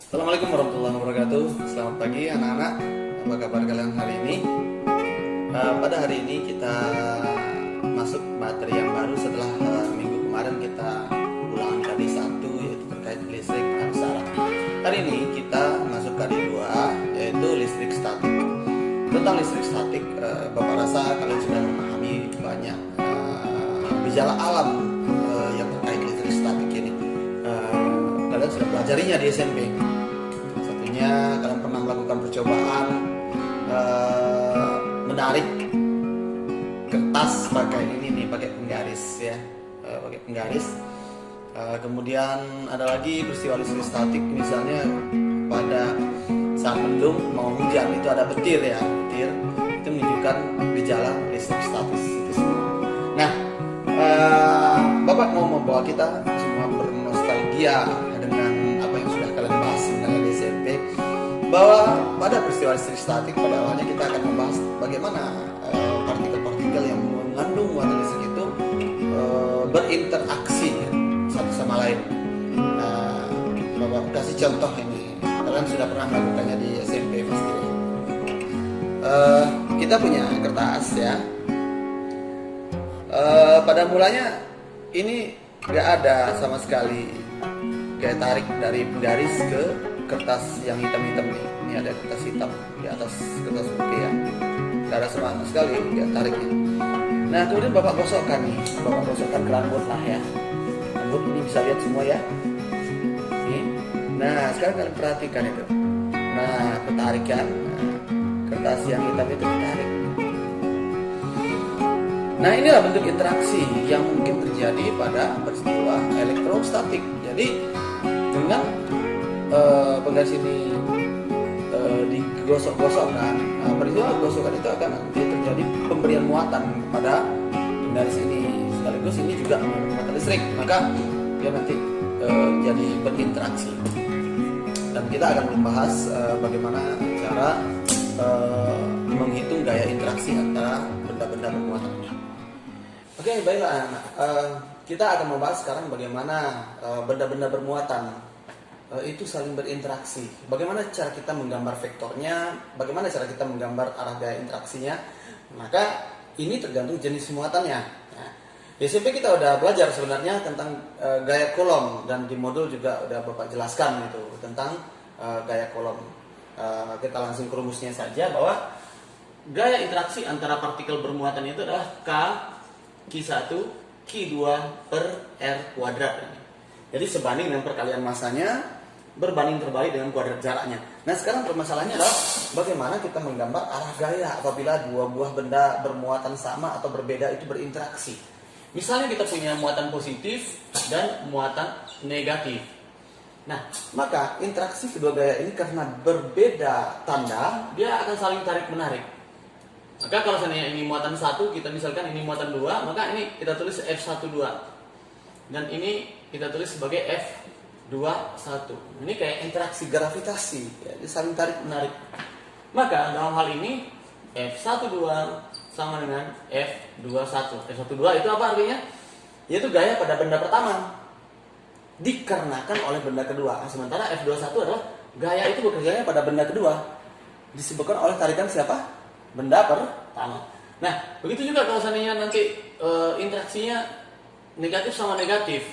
Assalamualaikum warahmatullahi wabarakatuh. Selamat pagi anak-anak. Apa kabar kalian hari ini? Pada hari ini kita masuk materi yang baru setelah minggu kemarin kita ulangan KD 1 yaitu terkait listrik arus syarat. Hari ini kita masuk KD 2 yaitu listrik statik. Tentang listrik statik, Bapak rasa kalian sudah memahami banyak gejala alam yang terkait listrik statik ini. Kalian sudah pelajarinya di SMP. Kalian pernah melakukan percobaan menarik kertas pakai pakai penggaris ya, pakai penggaris. Kemudian ada lagi peristiwa listrik statik, misalnya pada saat mendung mau hujan itu ada petir ya, petir itu menunjukkan gejala listrik statis itu semua. Nah, Bapak mau membawa kita semua bernostalgia dengan apa yang sudah kalian bahas sebenarnya di SMP, bahwa pada peristiwa listrik statik pada awalnya kita akan membahas bagaimana partikel-partikel yang mengandung muatan listrik itu berinteraksi satu sama lain. Bapak kasih contoh ini, kalian sudah pernah melakukannya di SMP pasti. Kita punya kertas ya. Pada mulanya ini nggak ada sama sekali gaya tarik dari penggaris ke kertas yang hitam-hitam nih. Ini ada kertas hitam di atas kertas putih ya. Nggak ada sama sekali gaya tariknya. Nah kemudian Bapak gosokkan nih, Bapak gosokkan ke rambut lah ya. Rambut ini bisa lihat semua ya. Nih. Nah sekarang kalian perhatikan itu. Nah ketarik kan, kertas yang hitam itu ditarik. Nah inilah bentuk interaksi yang mungkin terjadi pada peristiwa elektrostatik. Jadi dengan penggaris ini digosok-gosokkan, peristiwa gosokkan itu akan nanti terjadi pemberian muatan kepada penggaris ini. Sekaligus ini juga muatan listrik, maka dia nanti jadi berinteraksi. Dan kita akan membahas bagaimana cara menghitung gaya interaksi antara benda-benda bermuatan. Oke, baiklah anak. Kita akan membahas sekarang bagaimana benda-benda bermuatan itu saling berinteraksi. Bagaimana cara kita menggambar vektornya, bagaimana cara kita menggambar arah gaya interaksinya. Maka ini tergantung jenis muatannya. Nah, di SMP kita udah belajar sebenarnya tentang gaya Coulomb, dan di modul juga udah Bapak jelaskan itu tentang gaya Coulomb. Kita langsung ke rumusnya saja, bahwa gaya interaksi antara partikel bermuatan itu adalah Q1 Q2 per R kuadrat. Jadi sebanding dengan perkalian masanya berbanding terbalik dengan kuadrat jaraknya. Nah sekarang permasalahannya adalah bagaimana kita menggambar arah gaya apabila dua buah benda bermuatan sama atau berbeda itu berinteraksi. Misalnya kita punya muatan positif dan muatan negatif. Nah maka interaksi kedua gaya ini karena berbeda tanda, dia akan saling tarik menarik. Maka kalau seandainya ini muatan 1, kita misalkan ini muatan 2, maka ini kita tulis F12. Dan ini kita tulis sebagai F21. Ini kayak interaksi gravitasi, ya, saling tarik menarik. Maka dalam hal ini F12 sama dengan F21. F12 itu apa artinya? Yaitu gaya pada benda pertama dikarenakan oleh benda kedua. Sementara F21 adalah gaya itu bekerjanya pada benda kedua, disebabkan oleh tarikan siapa? Benda pertama. Nah, begitu juga kalau seandainya nanti interaksinya negatif sama negatif,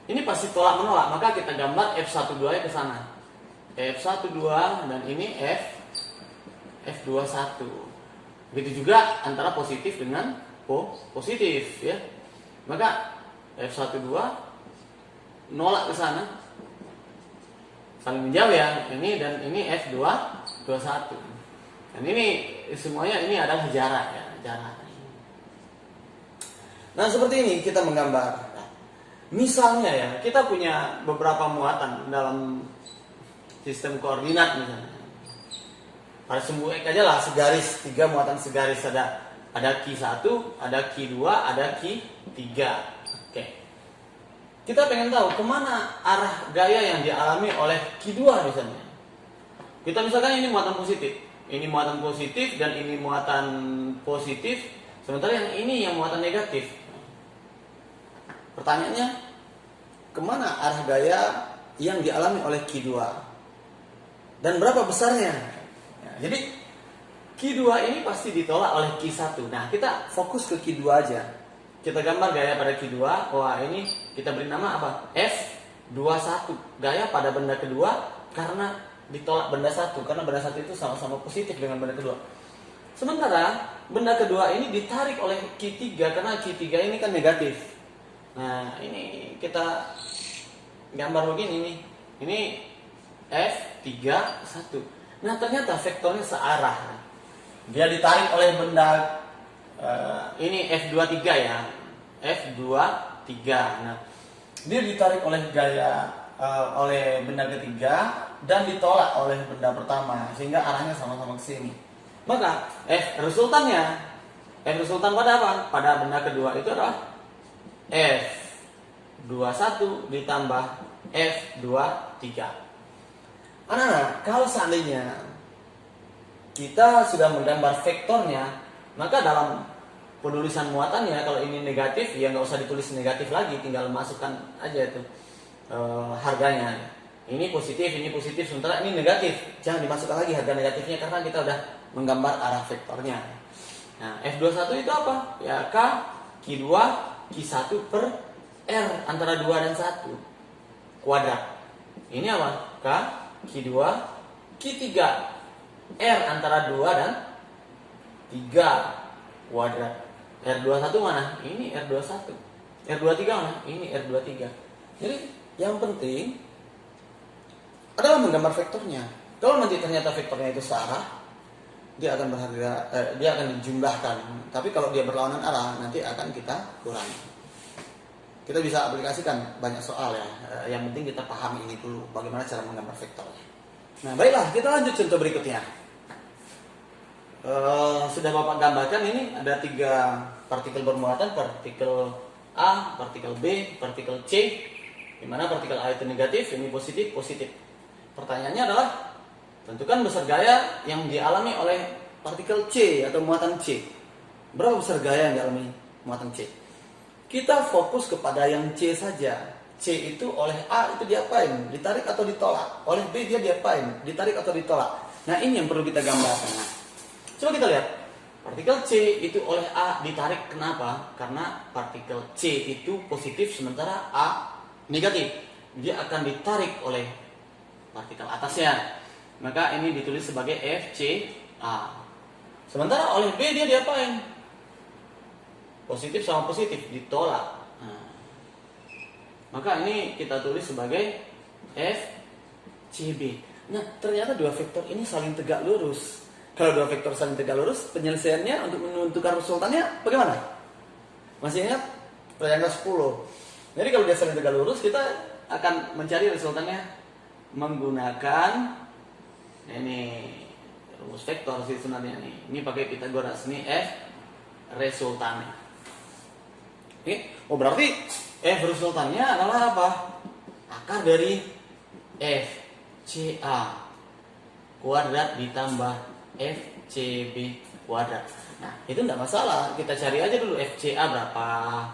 ini pasti tolak menolak, maka kita gambar F12 ke sana. F12 dan ini F21. Begitu juga antara positif dengan positif ya. Maka F12 nolak ke sana. Saling menjauh ya. Ini dan ini F21. Dan ini semuanya ini adalah jarak ya, jarak. Nah seperti ini kita menggambar. Misalnya ya, kita punya beberapa muatan dalam sistem koordinat misalnya. Pada sumbu X aja lah, segaris, 3 muatan segaris, ada Q1, ada Q2, ada Q3. Oke. Kita pengen tahu kemana arah gaya yang dialami oleh Q2 misalnya. Kita misalkan ini muatan positif. Ini muatan positif dan ini muatan positif, sementara yang ini yang muatan negatif. Pertanyaannya, kemana arah gaya yang dialami oleh Q2? dan berapa besarnya. Nah, jadi Q2 ini pasti ditolak oleh Q1. Nah, kita fokus ke Q2 aja. Kita gambar gaya pada Q2. Wah, ini kita beri nama apa? F21. Gaya pada benda kedua karena ditolak benda satu. Karena benda satu itu sama-sama positif dengan benda kedua. Sementara benda kedua ini ditarik oleh Q3 karena Q3 ini kan negatif. Nah, ini kita gambar begini nih. Ini F31. Nah, ternyata vektornya searah. Dia ditarik oleh benda ini F23 ya. F23. Nah, dia ditarik oleh gaya oleh benda ketiga dan ditolak oleh benda pertama sehingga arahnya sama-sama ke sini. Maka F resultannya pada apa? Pada benda kedua itu adalah F21 ditambah F23. Anak-anak, kalau seandainya kita sudah menggambar vektornya, maka dalam penulisan muatannya kalau ini negatif ya nggak usah ditulis negatif lagi, tinggal masukkan aja itu harganya. Ini positif, sementara ini negatif, jangan dimasukkan lagi harga negatifnya karena kita udah menggambar arah vektornya. Nah, F21 itu apa? Ya K, Q2, Q1 per R antara 2 dan 1 kuadrat. Ini apa? K, Q2, Q3 R antara 2 dan 3 kuadrat. R21 mana? Ini R21. R23 mana? Ini R23. Jadi yang penting adalah menggambar vektornya. Kalau nanti ternyata vektornya itu searah, dia akan dia akan dijumlahkan. Tapi kalau dia berlawanan arah, nanti akan kita kurangi. Kita bisa aplikasikan banyak soal ya. Yang penting kita pahami ini dulu, bagaimana cara menggambar vektornya. Nah, baiklah, kita lanjut contoh berikutnya. Sudah Bapak gambarkan ini ada 3 partikel bermuatan, partikel A, partikel B, partikel C. Di mana partikel A itu negatif, ini positif. Pertanyaannya adalah tentukan besar gaya yang dialami oleh partikel C atau muatan C. Berapa besar gaya yang dialami muatan C? Kita fokus kepada yang C saja. C itu oleh A itu diapain? Ditarik atau ditolak? Oleh B dia diapain? Ditarik atau ditolak? Nah, ini yang perlu kita gambarkan. Nah, coba kita lihat. Partikel C itu oleh A ditarik, kenapa? Karena partikel C itu positif sementara A negatif. Dia akan ditarik oleh partikel atasnya. Maka ini ditulis sebagai FCA. Sementara oleh B dia diapain? Positif sama positif ditolak. Nah, maka ini kita tulis sebagai FCB. Nah, ternyata dua vektor ini saling tegak lurus. Kalau dua vektor saling tegak lurus, penyelesaiannya untuk menentukan resultannya bagaimana? Masih ingat? Triangle 10. Jadi kalau dia saling tegak lurus, kita akan mencari resultannya menggunakan ini rumus vektor sih sebenarnya nih. Ini pakai Pythagoras, ini F resultannya. Oke, oh berarti F resultannya adalah apa? Akar dari FCA kuadrat ditambah FCB kuadrat. Nah, itu enggak masalah. Kita cari aja dulu FCA berapa,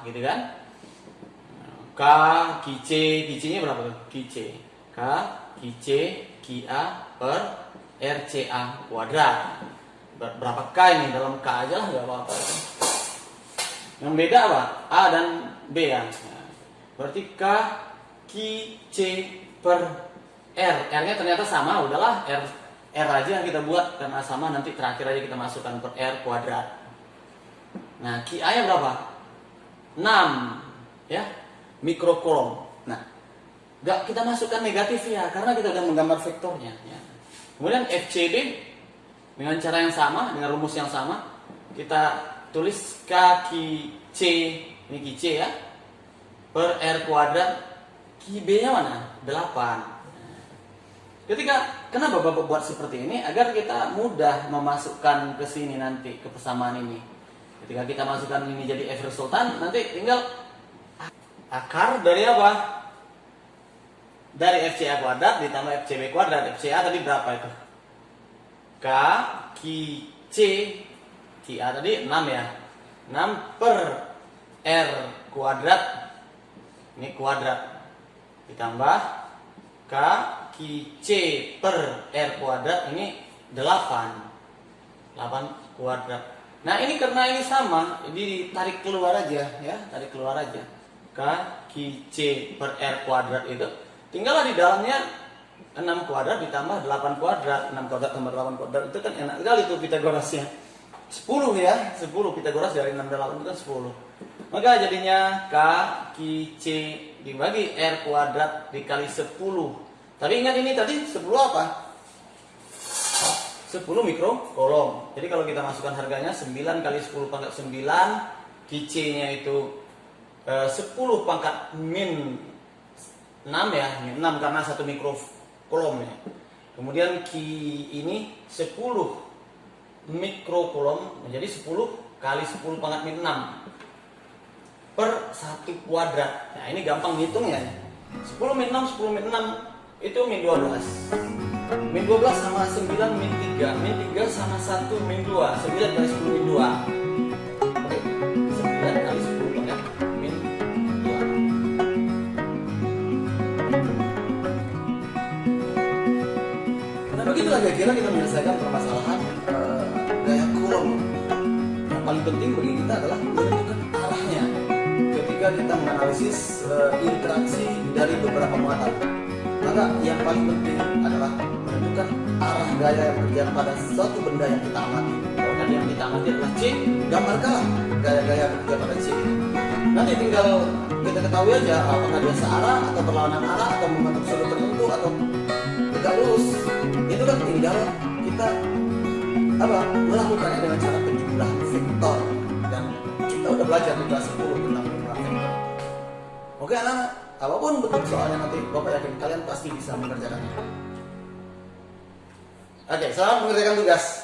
gitu kan? K, QC, QC-nya berapa tuh? QC. K, QC, QA per RCA kuadrat. Berapa K ini? Dalam K aja lah, nggak apa-apa. Yang beda apa? A dan B ya. Berarti K, QC per R. R-nya ternyata sama, udahlah R aja yang kita buat karena sama, nanti terakhir aja kita masukkan per R kuadrat. Nah, QA-nya berapa? 6 ya, mikrocoulomb. Nah, nggak kita masukkan negatif ya, karena kita udah menggambar vektornya ya. Kemudian FCB dengan cara yang sama, dengan rumus yang sama, kita tulis KQC, ini QC ya, per R kuadrat. QB-nya mana? 8. Kenapa Bapak buat seperti ini? Agar kita mudah memasukkan ke sini nanti, ke persamaan ini. Ketika kita masukkan ini jadi F resultan, nanti tinggal akar dari apa? Dari FCA kuadrat ditambah FCB kuadrat. FCA tadi berapa itu? K, QC, QA tadi 6 ya. 6 per R kuadrat. Ini kuadrat. Ditambah K, kaki C per R kuadrat ini 8 kuadrat. Nah ini karena ini sama, jadi tarik keluar aja ya, tarik keluar aja. Kaki C per R kuadrat itu tinggallah di dalamnya 6 kuadrat ditambah 8 kuadrat. 6 kuadrat tambah 8 kuadrat itu kan enak sekali tuh Pitagorasnya. 10 ya, 10 Pitagoras dari 6 dan 8 itu kan 10. Maka jadinya kaki C dibagi R kuadrat dikali 10. Tapi ingat ini tadi 10 apa? 10 mikrokolom. Jadi kalau kita masukkan harganya 9 kali 10 pangkat 9, QC-nya itu 10 pangkat min 6 ya, min 6 karena 1 mikrokolom ya. Kemudian Q ini 10 mikrokolom menjadi 10 kali 10 pangkat min 6 per 1 kuadrat. Nah ini gampang ngitungnya. 10 min 6, 10 min 6 itu min 12. Min 12 sama 9 min 3. Min 3 sama 1 min 2. 9 kali 10 min 2. Oke. 9 kali 10 pangkat min 2. Nah begitulah kira-kira kita menyelesaikan permasalahan gaya kolom. Yang paling penting bagi kita adalah menentukan arahnya ketika kita menganalisis interaksi dari beberapa muatan. Maka yang paling penting adalah menentukan arah gaya yang berjalan pada suatu benda yang kita amati. Kalau tadi yang kita amati adalah C, Gambarkanlah gaya-gaya yang berjalan pada C ini. Nanti tinggal kita ketahui aja apakah dia searah atau berlawanan arah atau membentuk sudut tertentu atau tegak lurus. Itu kan tinggal kita melakukannya dengan cara penjumlahan vektor, dan kita udah belajar di kelas 10 tentang penjumlahan vektor. Oke anak-anak, apapun bentuk soalnya nanti Bapak yakin kalian pasti bisa mengerjakannya. Oke, selamat mengerjakan tugas.